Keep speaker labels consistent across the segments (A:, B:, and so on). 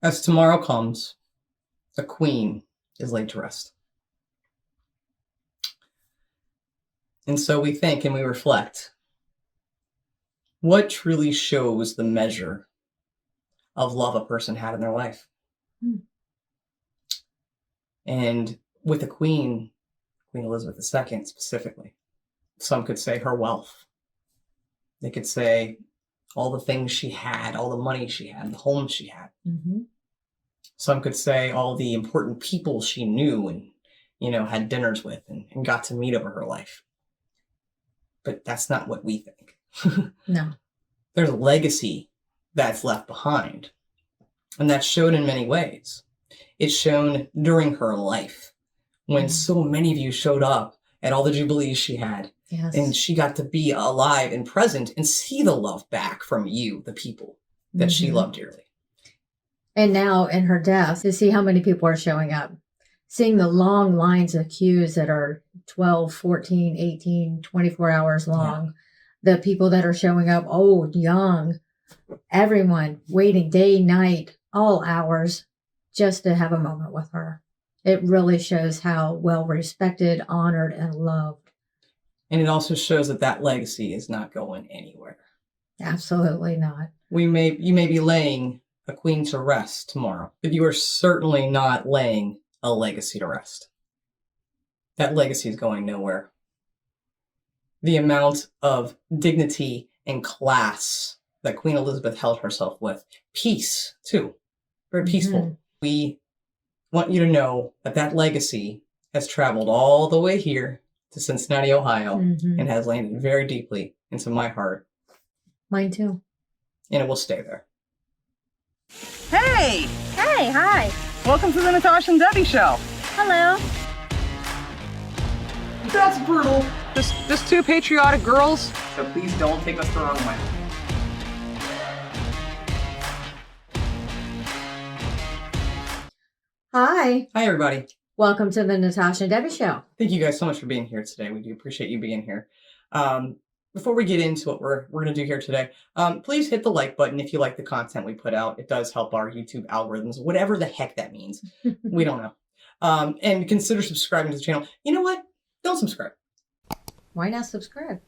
A: As tomorrow comes, the Queen is laid to rest. And so we think and we reflect, what truly shows the measure of love a person had in their life? And with the Queen Elizabeth II specifically, some could say her wealth. They could say all the things she had, all the money she had, the home she had.
B: Mm-hmm.
A: Some could say all the important people she knew and, had dinners with and got to meet over her life. But that's not what we think.
B: No.
A: There's a legacy that's left behind. And that's shown in many ways. It's shown during her life when so many of you showed up at all the jubilees she had.
B: Yes.
A: And she got to be alive and present and see the love back from you, the people that she loved dearly.
B: And now in her death, to see how many people are showing up, seeing the long lines of queues that are 12, 14, 18, 24 hours long, the people that are showing up, old, young, everyone waiting day, night, all hours, just to have a moment with her. It really shows how well respected, honored, and loved.
A: And it also shows that legacy is not going anywhere.
B: Absolutely not.
A: You may be laying a queen to rest tomorrow, but you are certainly not laying a legacy to rest. That legacy is going nowhere. The amount of dignity and class that Queen Elizabeth held herself with, peace too, very peaceful. We want you to know that legacy has traveled all the way here to Cincinnati, Ohio, and has landed very deeply into my heart.
B: Mine too.
A: And it will stay there.
C: Hey!
D: Hey, hi.
C: Welcome to the Natasha and Debbie show.
D: Hello.
A: That's brutal.
C: Just two patriotic girls.
A: So please don't take us the wrong way.
B: Hi.
A: Hi, everybody.
B: Welcome to the Natasha and Debbie show.
A: Thank you guys so much for being here today. We do appreciate you being here. Before we get into what we're going to do here today, please hit the like button if you like the content we put out. It does help our YouTube algorithms, whatever the heck that means. We don't know. And consider subscribing to the channel. You know what? Don't subscribe.
B: Why not subscribe?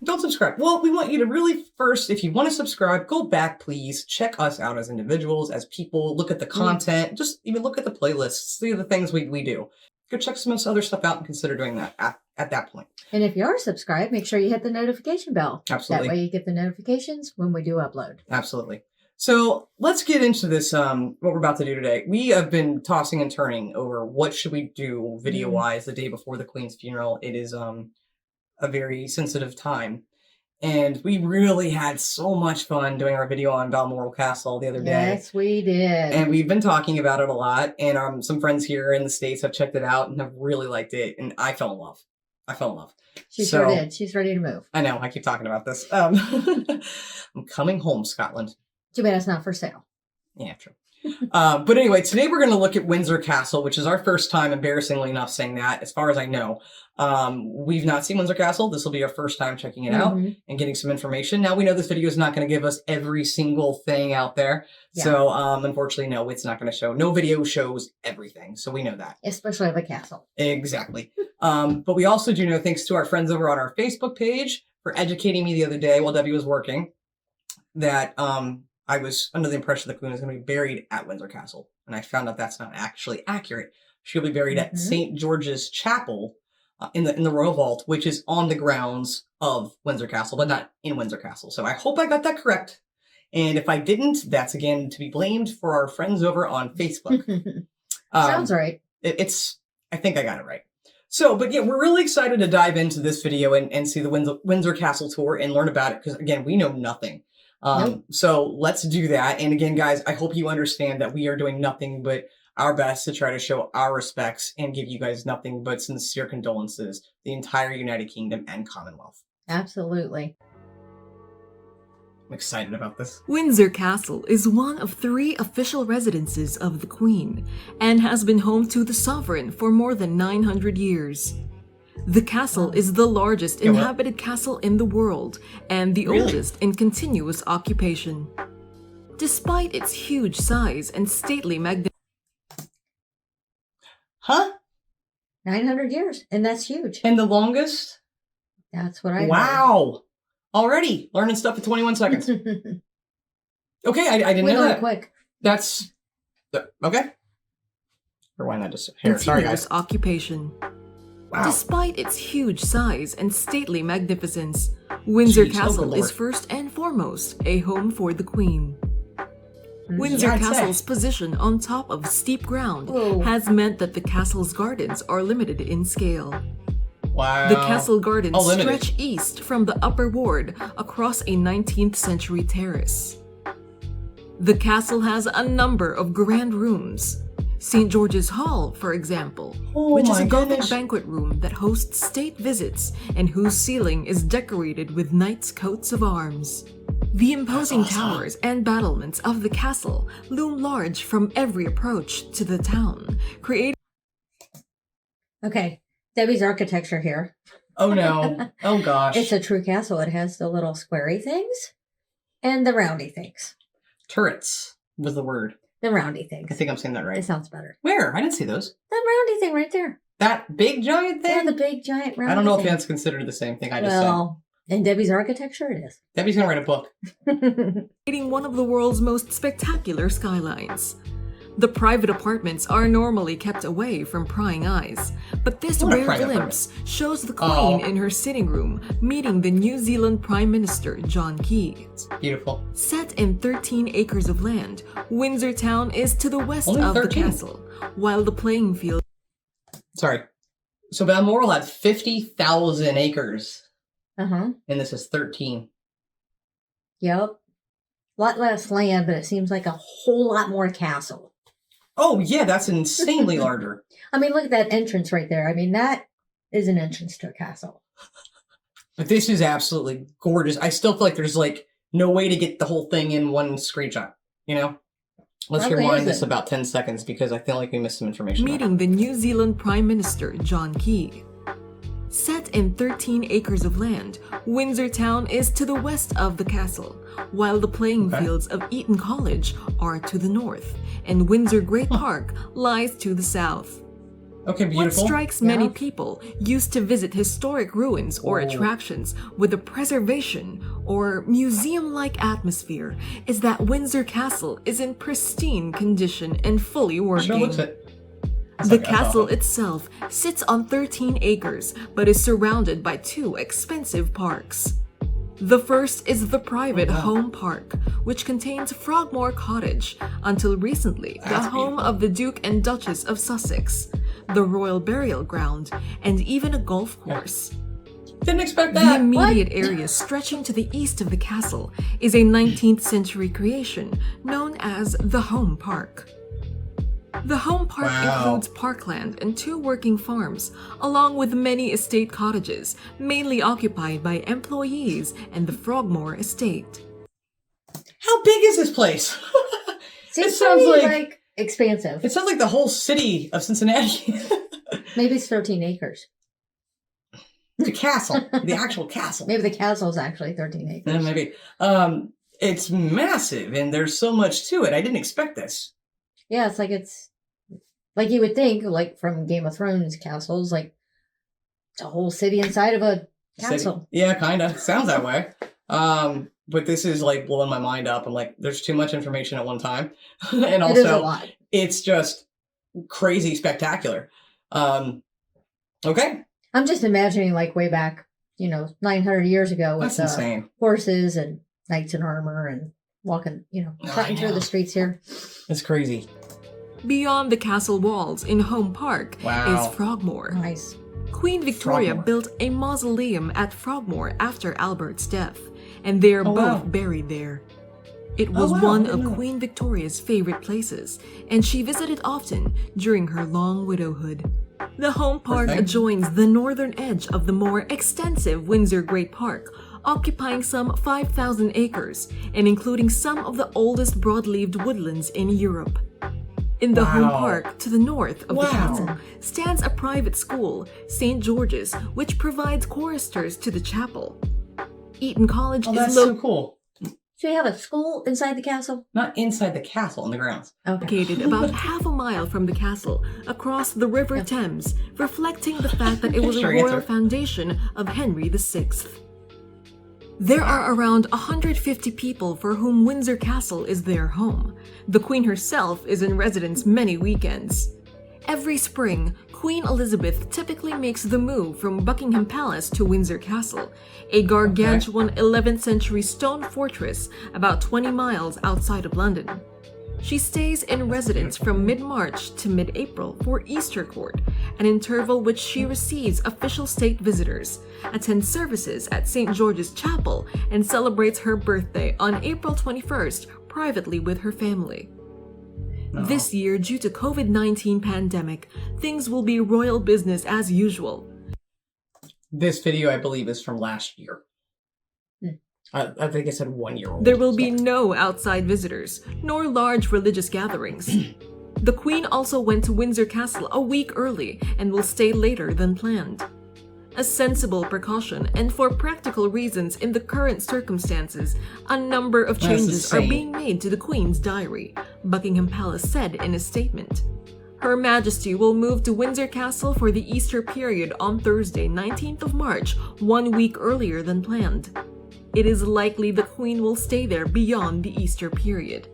A: Don't subscribe. Well, we want you to really first, if you want to subscribe, go back, please. Check us out as individuals, as people. Look at the content. Just even look at the playlists. See the things we do. Go check some of this other stuff out and consider doing that at that point.
B: And if you are subscribed, make sure you hit the notification bell.
A: Absolutely.
B: That way you get the notifications when we do upload.
A: Absolutely. So let's get into this, what we're about to do today. We have been tossing and turning over what should we do video-wise the day before the Queen's funeral. It is a very sensitive time. And we really had so much fun doing our video on Balmoral Castle the other day.
B: Yes, we did.
A: And we've been talking about it a lot. And some friends here in the States have checked it out and have really liked it. And I fell in love.
B: She sure did. She's ready to move.
A: I know. I keep talking about this. I'm coming home, Scotland.
B: Too bad it's not for sale.
A: Yeah, true. But anyway, today we're going to look at Windsor Castle, which is our first time, embarrassingly enough, saying that, as far as I know. We've not seen Windsor Castle. This will be our first time checking it out and getting some information. Now, we know this video is not going to give us every single thing out there. Yeah. So, unfortunately, no, it's not going to show. No video shows everything. So we know that.
B: Especially the castle.
A: Exactly. But we also do know, thanks to our friends over on our Facebook page for educating me the other day while Debbie was working, that I was under the impression the Queen was going to be buried at Windsor Castle. And I found out that's not actually accurate. She'll be buried at St. George's Chapel in the Royal Vault, which is on the grounds of Windsor Castle, but not in Windsor Castle. So I hope I got that correct. And if I didn't, that's again to be blamed for our friends over on Facebook.
B: Sounds right.
A: I think I got it right. So, but yeah, we're really excited to dive into this video and see the Windsor Castle tour and learn about it. Because again, we know nothing. So let's do that. And again, guys, I hope you understand that we are doing nothing but our best to try to show our respects and give you guys nothing but sincere condolences, the entire United Kingdom and Commonwealth.
B: Absolutely.
A: I'm excited about this.
E: Windsor Castle is one of 3 official residences of the Queen and has been home to the sovereign for more than 900 years. The castle is the largest inhabited castle in the world and the oldest in continuous occupation. Despite its huge size and stately
A: Huh?
B: 900 years. And that's huge.
A: And the longest?
B: That's what I heard.
A: Wow. Already learning stuff in 21 seconds. Okay, I didn't
B: We
A: know
B: learned
A: that.
B: quick.
A: That's okay. Rewind that just here. Sorry,
E: continuous
A: guys.
E: occupation.
A: Wow.
E: Despite its huge size and stately magnificence, Windsor
A: Jeez,
E: Castle
A: oh, good
E: is
A: Lord.
E: first and foremost a home for the Queen. Windsor
A: Yeah, I'd say.
E: Castle's position on top of steep ground
B: Whoa.
E: has meant that the castle's gardens are limited in scale.
A: Wow.
E: The castle gardens
A: Oh, limited.
E: stretch east from the upper ward across a 19th century terrace. The castle has a number of grand rooms. St. George's Hall, for example,
A: Oh
E: which is
A: my
E: a Gothic
A: goodness.
E: banquet room that hosts state visits and whose ceiling is decorated with knights' coats of arms. The imposing
A: That's awesome.
E: towers and battlements of the castle loom large from every approach to the town, creating
B: Okay. Debbie's architecture here.
A: Oh no. Oh gosh.
B: It's a true castle. It has the little squarey things and the roundy things.
A: Turrets was the word.
B: The roundy
A: I
B: things.
A: think I'm saying that
B: It
A: right.
B: sounds better.
A: Where? I didn't see those.
B: That roundy thing right there.
A: That big giant
B: Yeah,
A: thing?
B: the big giant roundy
A: I don't know if
B: thing.
A: that's considered the same thing I just said.
B: Well, in Debbie's architecture, it is.
A: Debbie's gonna write a book.
E: one of the world's most spectacular skylines. The private apartments are normally kept away from prying eyes, but this
A: What a
E: rare
A: private
E: glimpse shows the Queen
A: Oh.
E: in her sitting room meeting the New Zealand Prime Minister John Key.
A: Beautiful.
E: Set in 13 acres of land, Windsor Town is to the west
A: Only
E: of
A: 13?
E: the castle, while the playing field
A: Sorry. So Balmoral had 50,000 acres,
B: Uh-huh.
A: and this is 13.
B: Yep. A lot less land, but it seems like a whole lot more castle.
A: Oh yeah, that's insanely larger.
B: I mean, look at that entrance right there. I mean, that is an entrance to a castle.
A: But this is absolutely gorgeous. I still feel like there's like no way to get the whole thing in one screenshot. You know? Let's
B: Okay,
A: rewind
B: is
A: this
B: it?
A: about 10 seconds because I feel like we missed some information. about it.
E: meeting the New Zealand Prime Minister John Key. Set in 13 acres of land, Windsor Town is to the west of the castle, while the playing
A: Okay.
E: fields of Eton College are to the north, and Windsor Great Park lies to the south.
A: Okay,
E: What
A: beautiful.
E: strikes many
B: Yeah.
E: people used to visit historic ruins or
A: Oh.
E: attractions with a preservation or museum-like atmosphere is that Windsor Castle is in pristine condition and fully working.
A: Sure looks it. It's
E: The
A: like,
E: castle
A: oh.
E: itself sits on 13 acres, but is surrounded by two expensive parks. The first is the private
A: Oh, wow.
E: Home Park, which contains Frogmore Cottage, until recently the
A: That's
E: home
A: beautiful.
E: of the Duke and Duchess of Sussex, the Royal Burial Ground, and even a golf course.
A: Didn't expect
E: The
A: that.
E: immediate area stretching to the east of the castle is a 19th century creation known as the Home Park. The Home Park
A: Wow.
E: includes parkland and two working farms, along with many estate cottages, mainly occupied by employees and the Frogmore estate.
A: How big is this place?
B: Seems
A: sounds
B: pretty,
A: like-
B: expansive.
A: It sounds like the whole city of Cincinnati.
B: Maybe it's 13 acres.
A: The castle. The actual castle.
B: Maybe the castle is actually 13 acres.
A: Yeah, maybe. It's massive and there's so much to it. I didn't expect this.
B: Yeah, it's like you would think, like from Game of Thrones castles, like it's a whole city inside of a castle.
A: Yeah, kind of. Sounds that way. But this is like blowing my mind up. I'm like, there's too much information at one time. And
B: It is a
A: also,
B: lot.
A: it's just crazy spectacular. Okay.
B: I'm just imagining like way back, 900 years ago with
A: That's insane.
B: horses and knights in armor and walking, trotting through
A: know.
B: the streets here.
A: It's crazy.
E: Beyond the castle walls in Home Park
A: Wow.
E: is Frogmore.
B: Nice.
E: Queen Victoria
A: Frogmore.
E: built a mausoleum at Frogmore after Albert's death, and they are
A: Oh,
E: both
A: wow.
E: buried there. It was
A: wow, I
E: one
A: didn't
E: of
A: know.
E: Queen Victoria's favorite places, and she visited often during her long widowhood. The Home Park
A: thing.
E: adjoins the northern edge of the more extensive Windsor Great Park, occupying some 5,000 acres and including some of the oldest broad-leaved woodlands in Europe. In the Home
A: Wow.
E: Park to the north of the
A: Wow.
E: castle stands a private school, St. George's, which provides choristers to the chapel. Eton College
A: Oh,
E: is
A: that's
E: located
A: so cool.
B: So you have a school inside the castle?
A: Not inside the castle, on the grounds.
B: Okay.
E: Located about half a mile from the castle, across the River Thames, reflecting the fact that it was a
A: Sure
E: royal
A: answer.
E: foundation of Henry VI. There are around 150 people for whom Windsor Castle is their home. The Queen herself is in residence many weekends. Every spring, Queen Elizabeth typically makes the move from Buckingham Palace to Windsor Castle, a gargantuan 11th century stone fortress about 20 miles outside of London. She stays in residence from mid-March to mid-April for Easter Court, an interval which she receives official state visitors, attends services at St. George's Chapel, and celebrates her birthday on April 21st privately with her family. This year, due to COVID-19 pandemic, things will be royal business as usual.
A: This video, I believe, is from last year. I think it said 1 year old.
E: There will be no outside visitors, nor large religious gatherings. The Queen also went to Windsor Castle a week early and will stay later than planned. A sensible precaution, and for practical reasons in the current circumstances, a number of changes are being made to the Queen's diary, Buckingham Palace said in a statement. Her Majesty will move to Windsor Castle for the Easter period on Thursday, 19th of March, 1 week earlier than planned. It is likely the Queen will stay there beyond the Easter period.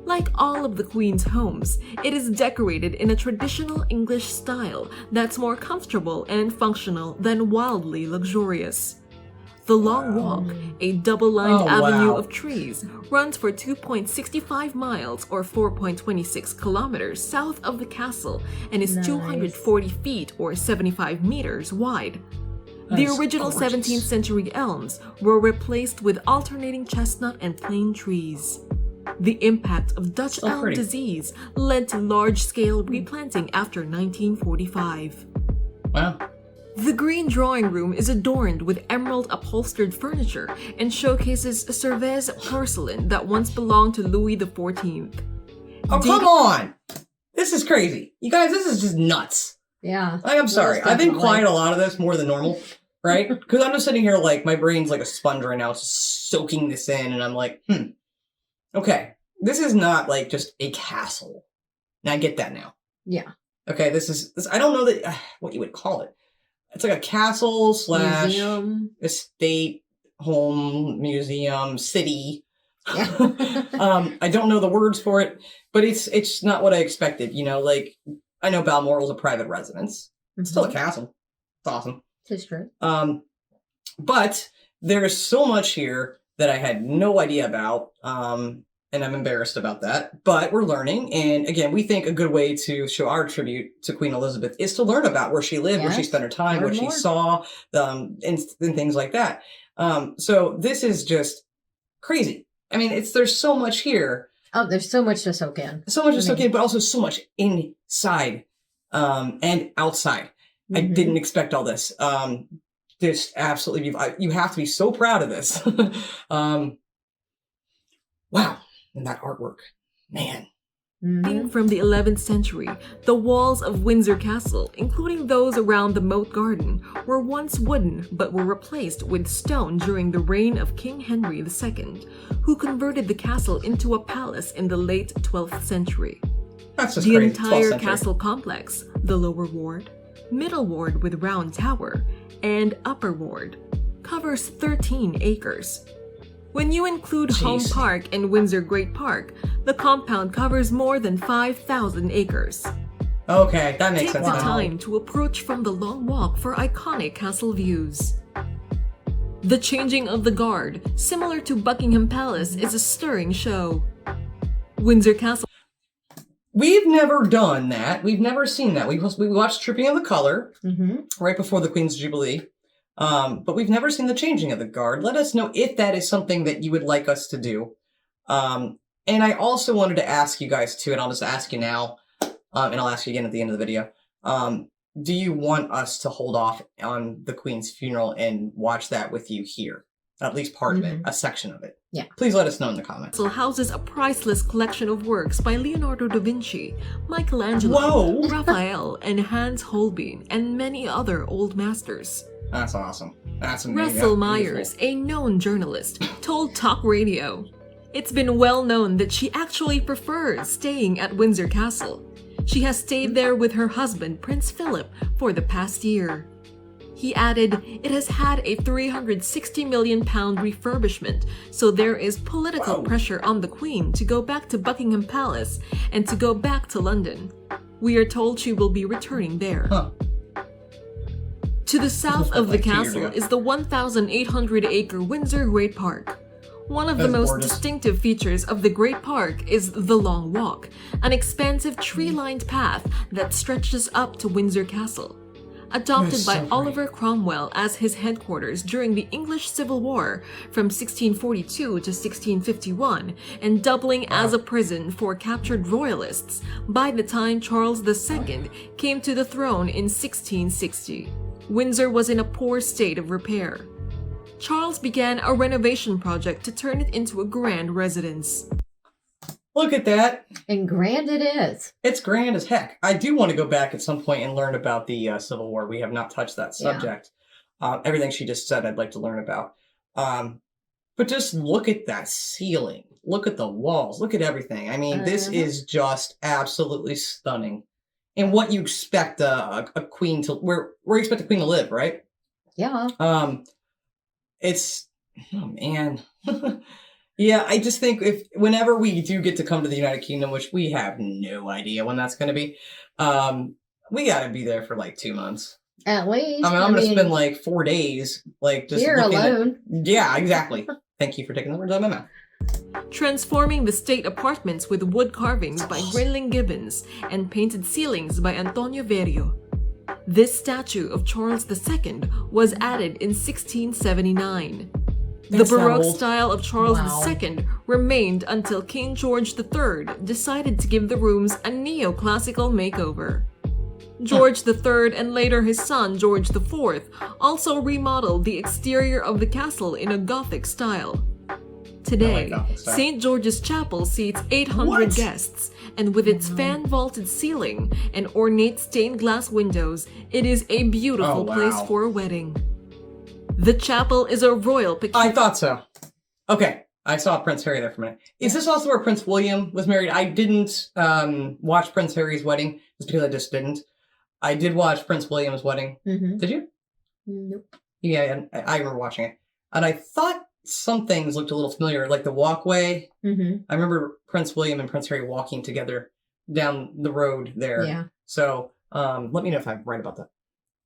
E: Like all of the Queen's homes, it is decorated in a traditional English style that's more comfortable and functional than wildly luxurious. The Long Walk, a double-lined avenue of trees, runs for 2.65 miles or 4.26 kilometers south of the castle and is 240 feet or 75 meters wide. The original 17th century elms were replaced with alternating chestnut and plane trees. The impact of Dutch elm disease led to large-scale replanting after 1945.
A: Wow.
E: The green drawing room is adorned with emerald upholstered furniture and showcases Cervez porcelain that once belonged to Louis XIV.
A: Oh, come on! This is crazy. You guys, this is just nuts.
B: Yeah.
A: Like, I'm sorry. I've been quiet a lot of this more than normal, right? Because I'm just sitting here like, my brain's like a sponge right now. It's just soaking this in, and I'm like, okay. This is not like just a castle. And I get that now.
B: Yeah.
A: Okay, this I don't know that what you would call it. It's like a castle /
B: Museum.
A: estate, home, museum, city.
B: Yeah.
A: I don't know the words for it, but it's not what I expected. You know, like, I know Balmoral's a private residence. It's still a castle. It's awesome.
B: It's true.
A: But there's so much here that I had no idea about. And I'm embarrassed about that, but we're learning. And again, we think a good way to show our tribute to Queen Elizabeth is to learn about where she lived, where she spent her time, what she saw, and things like that. So this is just crazy. I mean, there's so much here.
B: Oh, there's so much to soak in.
A: So much to soak in, but also so much inside and outside. I didn't expect all this. Just absolutely, you have to be so proud of this. Wow. And that artwork, man.
E: From the 11th century, the walls of Windsor Castle, including those around the moat garden, were once wooden but were replaced with stone during the reign of King Henry II, who converted the castle into a palace in the late 12th century.
A: That's just
E: the
A: crazy.
E: entire castle complex, the lower ward, middle ward with round tower, and upper ward, covers 13 acres. When you include Home Park and Windsor Great Park, the compound covers more than 5,000 acres.
A: Okay, that makes
E: Take
A: sense.
E: the time to approach from the Long Walk for iconic castle views. The changing of the guard, similar to Buckingham Palace, is a stirring show. Windsor Castle.
A: We've never done that. We've never seen that. We watched Tripping of the Color right before the Queen's Jubilee. But we've never seen the changing of the guard. Let us know if that is something that you would like us to do. And I also wanted to ask you guys too, and I'll just ask you now, and I'll ask you again at the end of the video. Do you want us to hold off on the Queen's funeral and watch that with you here? At least part of it, a section of it.
B: Yeah.
A: Please let us know in the comments.
E: Houses a priceless collection of works by Leonardo da Vinci, Michelangelo, Raphael, and Hans Holbein, and many other old masters.
A: That's awesome. That's amazing.
E: Russell
A: That's
E: Myers,
A: beautiful.
E: a known journalist, told Talk Radio, "It's been well known that she actually prefers staying at Windsor Castle. She has stayed there with her husband, Prince Philip, for the past year." He added, "It has had a £360 million refurbishment, so there is political pressure on the Queen to go back to Buckingham Palace and to go back to London. We are told she will be returning there."
A: Huh.
E: To the south of the
A: Like 2 years
E: castle
A: ago.
E: is the 1,800-acre Windsor Great Park. One of the
A: That's
E: most
A: gorgeous.
E: distinctive features of the Great Park is the Long Walk, an expansive tree-lined path that stretches up to Windsor Castle. Adopted
A: That's
E: by
A: so great.
E: Oliver Cromwell as his headquarters during the English Civil War from 1642 to 1651, and doubling as a prison for captured royalists by the time Charles II came to the throne in 1660. Windsor was in a poor state of repair. Charles began a renovation project to turn it into a grand residence.
A: Look at that.
B: And grand it is.
A: It's grand as heck. I do want to go back at some point and learn about the Civil War. We have not touched that
B: Yeah.
A: subject. Everything she just said, I'd like to learn about. But just look at that ceiling. Look at the walls. Look at everything. I mean, this is just absolutely stunning. And what you expect a queen to where you expect a queen to live, right?
B: Yeah.
A: It's oh man. Yeah, I just think whenever we do get to come to the United Kingdom, which we have no idea when that's going to be, we got to be there for like 2 months.
B: At least.
A: I mean, I'm going to spend like 4 days, like just
B: here
A: looking
B: alone.
A: Yeah, exactly. Thank you for taking the words out of my mouth.
E: Transforming the state apartments with wood carvings by Grinling Gibbons and painted ceilings by Antonio Verrio. This statue of Charles II was added in 1679. The
A: That's not
E: Baroque
A: old.
E: style of Charles
B: Wow.
E: II remained until King George III decided to give the rooms a neoclassical makeover. George III and later his son George IV also remodeled the exterior of the castle in a Gothic style. Today,
A: Gothic style.
E: St. George's Chapel seats 800
A: What?
E: guests, and with its fan-vaulted ceiling and ornate stained glass windows, it is a beautiful
A: Oh, wow.
E: place for a wedding. The chapel is a royal
A: I thought so. Okay, I saw Prince Harry there for a minute. Is this also where Prince William was married? I didn't watch Prince Harry's wedding, just because I just didn't. I did watch Prince William's wedding.
B: Mm-hmm.
A: Did you?
B: Nope.
A: Yeah, and I remember watching it. And I thought some things looked a little familiar, like the walkway.
B: Mm-hmm.
A: I remember Prince William and Prince Harry walking together down the road there.
B: Yeah.
A: So let me know if I'm right about that.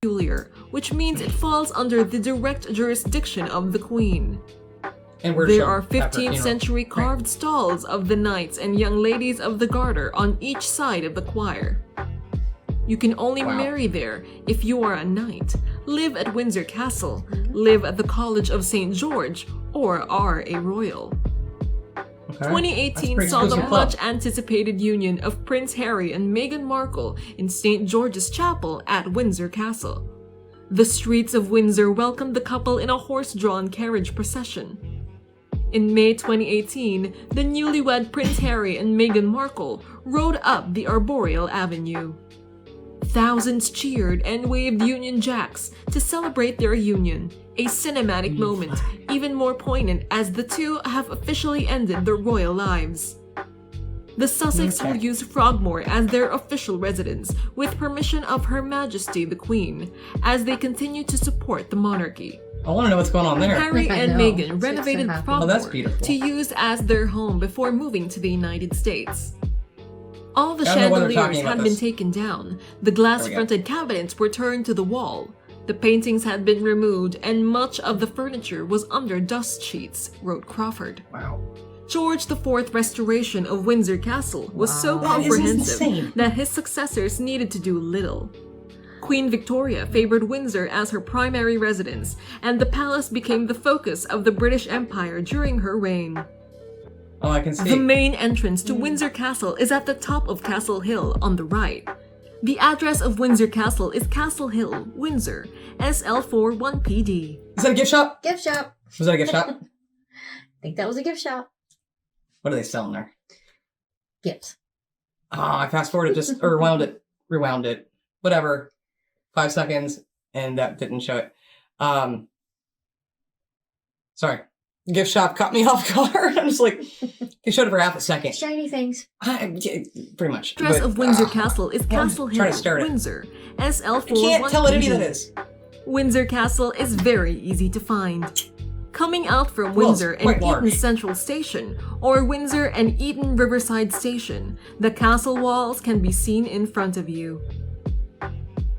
E: peculiar, which means it falls under the direct jurisdiction of the Queen.
A: And where
E: There are 15th century carved stalls of the knights and young ladies of the garter on each side of the choir. You can only
A: Wow.
E: marry there if you are a knight, live at Windsor Castle, live at the College of St. George, or are a royal. 2018 saw the much anticipated union of Prince Harry and Meghan Markle in St. George's Chapel at Windsor Castle. The streets of Windsor welcomed the couple in a horse-drawn carriage procession. In May 2018, the newlywed Prince Harry and Meghan Markle rode up the Arboreal Avenue. Thousands cheered and waved Union Jacks to celebrate their union, a cinematic moment, even more poignant as the two have officially ended their royal lives. The Sussex will use Frogmore as their official residence, with permission of Her Majesty the Queen, as they continue to support the monarchy.
A: I want to know what's going on there.
E: Harry
B: I
E: and
B: know.
E: Meghan
B: It's
E: renovated
B: so happy.
E: Frogmore
A: Oh, that's beautiful.
E: to use as their home before moving to the United States. All the
A: I don't know what they're
E: chandeliers
A: talking about
E: had been
A: this.
E: taken down, the glass-fronted cabinets were turned to the wall, the paintings had been removed, and much of the furniture was under dust sheets, wrote Crawford.
A: Wow.
E: George IV's restoration of Windsor Castle was so
A: That is
E: comprehensive
A: insane.
E: that his successors needed to do little. Queen Victoria favored Windsor as her primary residence, and the palace became the focus of the British Empire during her reign.
A: Oh, I can see.
E: The main entrance to Windsor Castle is at the top of Castle Hill on the right. The address of Windsor Castle is Castle Hill, Windsor, SL4 1PD.
A: Is that a gift shop?
B: Gift shop.
A: Was that a gift shop?
B: I think that was a gift shop.
A: What are they selling there?
B: Gifts.
A: I fast forwarded just, or rewound it, whatever, 5 seconds, and that didn't show it. Sorry. Gift shop caught me off guard. I'm just like, he showed it for half a second.
B: Shiny things.
A: Pretty much.
E: Address
A: But,
E: of Windsor Castle is Castle
A: trying to
E: Hill,
A: start it.
E: Windsor,
A: I
E: SL4.
A: can't tell what any of that is.
E: Windsor Castle is very easy to find. Coming out from
A: Well,
E: Windsor
A: it's
E: and
A: quite large.
E: Eaton Central Station, or Windsor and Eaton Riverside Station, the castle walls can be seen in front of you.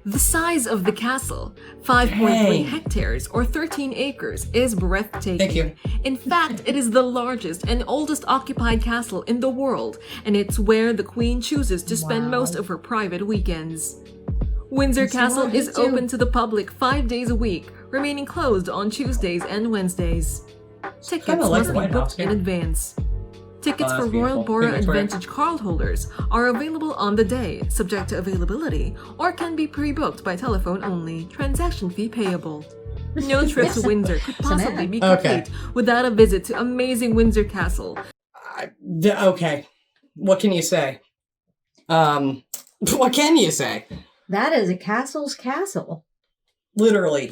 E: The size of the castle, 5.3
A: Dang.
E: hectares or 13 acres, is breathtaking.
A: Thank you.
E: In fact, it is the largest and oldest occupied castle in the world, and it's where the Queen chooses to spend
B: Wow.
E: most of her private weekends. Windsor
B: So
E: Castle
B: what
E: is
B: did you-
E: open to the public 5 days a week, remaining closed on Tuesdays and Wednesdays. Tickets
A: Kinda like
E: must
A: the
E: be
A: White House
E: booked in
A: here.
E: advance. Tickets
A: Oh,
E: for
A: that's
E: Royal
A: beautiful.
E: Borough
A: Big Victoria.
E: Advantage cardholders are available on the day, subject to availability, or can be pre-booked by telephone only, transaction fee payable. No trip to Windsor could possibly be
A: Okay.
E: complete without a visit to amazing Windsor Castle.
A: Okay. What can you say? What can you say?
B: That is a castle's castle.
A: Literally.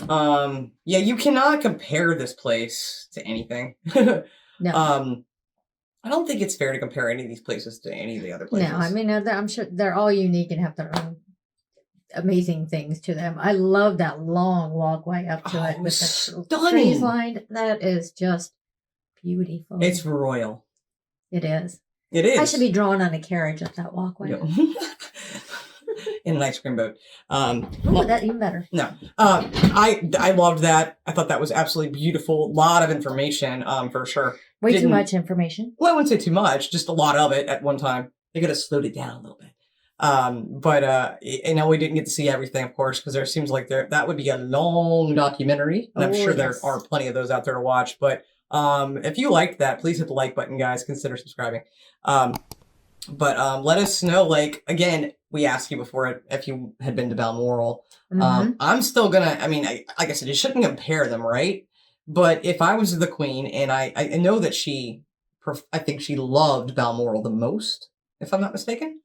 A: Yeah, you cannot compare this place to anything.
B: No.
A: I don't think it's fair to compare any of these places to any of the other places.
B: No, I mean, I'm sure they're all unique and have their own amazing things to them. I love that long walkway up to it with the
A: stunning.
B: trees lined. That is just beautiful.
A: It's royal.
B: It is.
A: It is.
B: I should be drawn on a carriage up that walkway.
A: No. In an ice cream boat.
B: Oh, that even better.
A: No. I loved that. I thought that was absolutely beautiful. A lot of information, for sure.
B: Way too
A: Didn't-
B: much information.
A: Well, I wouldn't say too much, just a lot of it at one time. They could have slowed it down a little bit. But you know, we didn't get to see everything, of course, because there seems like that would be a long documentary. And I'm
B: Oh,
A: sure
B: yes.
A: there are plenty of those out there to watch. But if you liked that, please hit the like button, guys. Consider subscribing. But let us know, like, again, we asked you before if you had been to Balmoral.
B: Mhm.
A: I'm still gonna, I mean, like I said, you shouldn't compare them, right? But if I was the Queen, and I know that I think she loved Balmoral the most, if I'm not mistaken.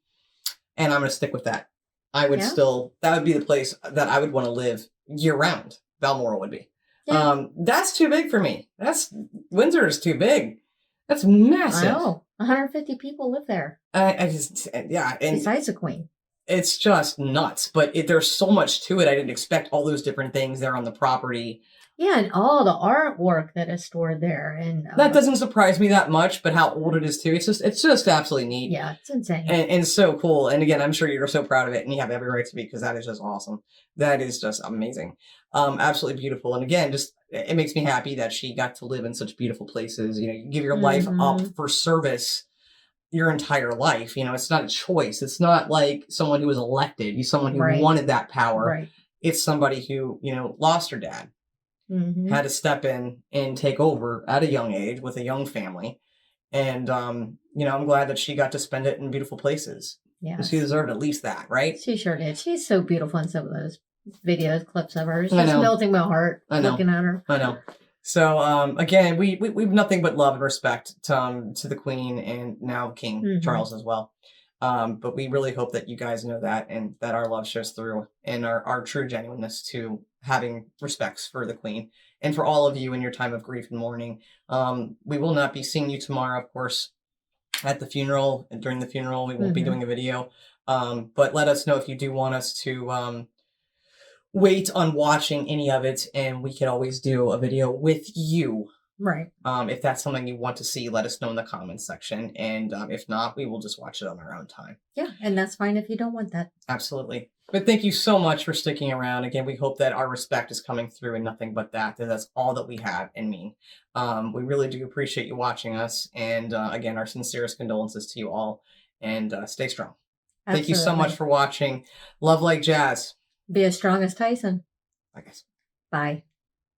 A: And I'm going to stick with that. I would
B: Yeah.
A: that would be the place that I would want to live year round. Balmoral would be.
B: Yeah.
A: That's too big for me. Windsor is too big. That's massive.
B: I know. 150 people live there,
A: I just, yeah. And
B: besides the Queen.
A: it's just nuts. But there's so much to it. I didn't expect all those different things there on the property.
B: Yeah, and all the artwork that is stored there. And
A: That doesn't surprise me that much, but how old it is too. It's just absolutely neat.
B: yeah, it's insane.
A: And so cool. And again, I'm sure you're so proud of it, and you have every right to be, because that is just awesome. That is just amazing. Absolutely beautiful. And again, just it makes me happy that she got to live in such beautiful places. You know, you give your life up for service your entire life. You know, it's not a choice. It's not like someone who was elected. You're someone who
B: Right.
A: wanted that power.
B: Right.
A: It's somebody who, you know, lost her dad,
B: Mhm.
A: had to step in and take over at a young age with a young family. And, you know, I'm glad that she got to spend it in beautiful places.
B: Yeah.
A: She deserved at least that, right?
B: She sure did. She's so beautiful in some of those videos, clips of her. It's
A: I
B: just
A: know.
B: melting my heart
A: I know.
B: looking at her.
A: I know. So, again, we have nothing but love and respect to the Queen and now King
B: Mhm.
A: Charles as well. But we really hope that you guys know that, and that our love shows through, and our true genuineness to having respects for the Queen and for all of you in your time of grief and mourning. We will not be seeing you tomorrow, of course, at the funeral, and during the funeral. We won't be
B: Mhm.
A: doing a video. But let us know if you do want us to wait on watching any of it, and we could always do a video with you.
B: Right.
A: If that's something you want to see, let us know in the comments section. And if not, we will just watch it on our own time.
B: Yeah, and that's fine if you don't want that.
A: Absolutely. But thank you so much for sticking around. Again, we hope that our respect is coming through and nothing but that. That's all that we have and mean. We really do appreciate you watching us. And again, our sincerest condolences to you all. And stay strong. Thank you so much
B: Absolutely.
A: for watching. Love like jazz.
B: Be as strong as Tyson.
A: I guess.
B: Bye.